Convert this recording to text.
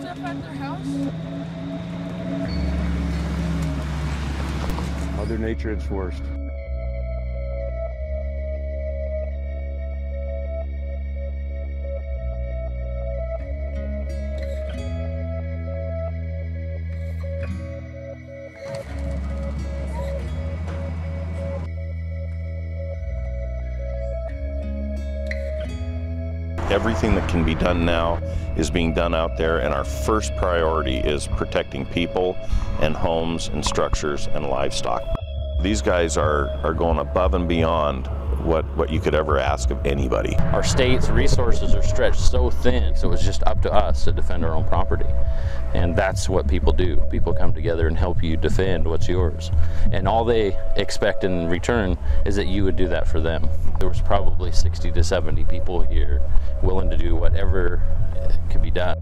up at their house? Mother Nature at its worst. Everything that can be done now is being done out there, and our first priority is protecting people and homes and structures and livestock. These guys are going above and beyond what you could ever ask of anybody. Our state's resources are stretched so thin, so it's just up to us to defend our own property. And that's what people do. People come together and help you defend what's yours. And all they expect in return is that you would do that for them. There was probably 60 to 70 people here willing to do whatever could be done.